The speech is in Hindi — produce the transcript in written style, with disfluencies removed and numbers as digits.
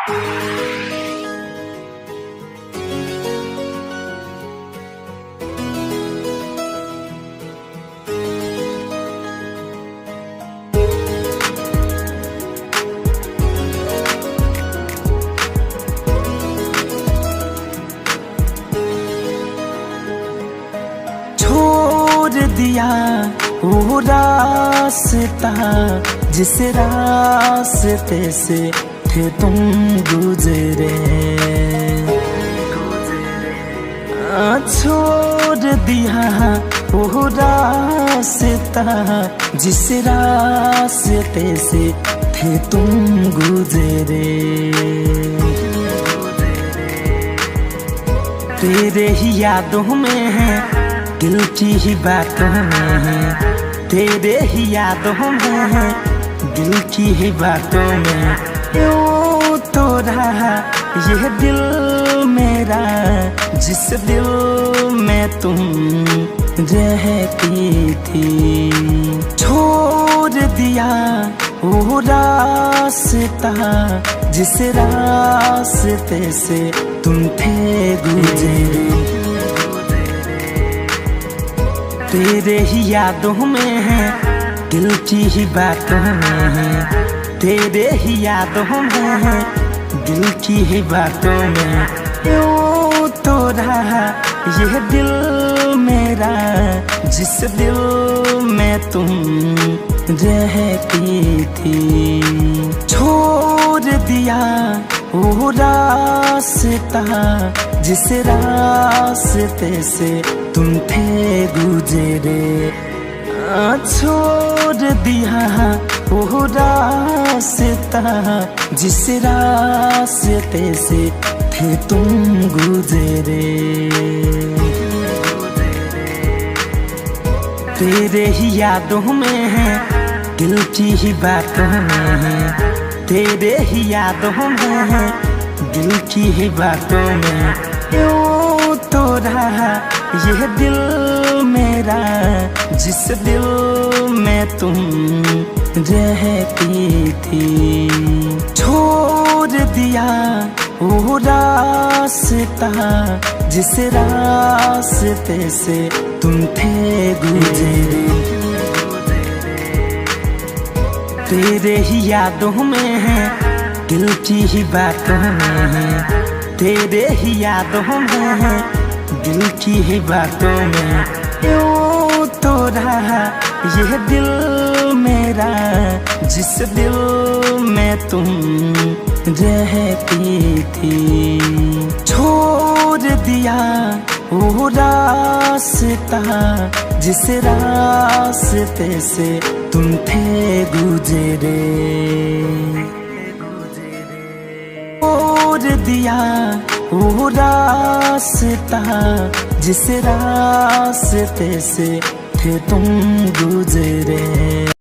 छोड़ दिया वो रास्ता जिस रास्ते से थे तुम गुजरे। छोड़ दिया वो रास्ता जिस रास्ते से थे तुम गुजरे। तेरे ही यादों में है, दिल की ही बातों में है, तेरे ही यादों में है, दिल की ही बातों में। यूं तो रहा ये दिल मेरा जिस दिल में तुम रहती थी। छोड़ दिया वो रास्ता जिस रास्ते से तुम थे गुजरे। तेरे ही यादों में है, दिल की ही बातों में है, तेरे ही यादों में है, दिल की ही बातों में। यूं तो रहा ये दिल मेरा जिस दिल में तुम रहती थी। छोड़ दिया वो रास्ता जिस रास्ते से तुम थे गुजरे। छोड़ दिया वो रास्ता जिस रास्ते से थे तुम गुजरे। तेरे ही यादों में है, दिल की ही बातों में है, तेरे ही यादों में है, दिल की ही बातों में। यूं तो रहा ये दिल मेरा जिस दिल में तुम रहती थी। छोड़ दिया वो रास्ता जिस रास्ते से तुम थे गुजरे। तेरे ही यादों में है, दिल की ही बातों में है, तेरे ही यादों में है, दिल की ही बातों में। यूं तो रहा ये दिल मेरा जिस दिल में तुम रहती थी। छोड़ दिया वो रास्ता जिस रास्ते से तुम थे गुजरे। छोड़ दिया वो रास्ता जिस रास्ते से थे तुम गुजरे।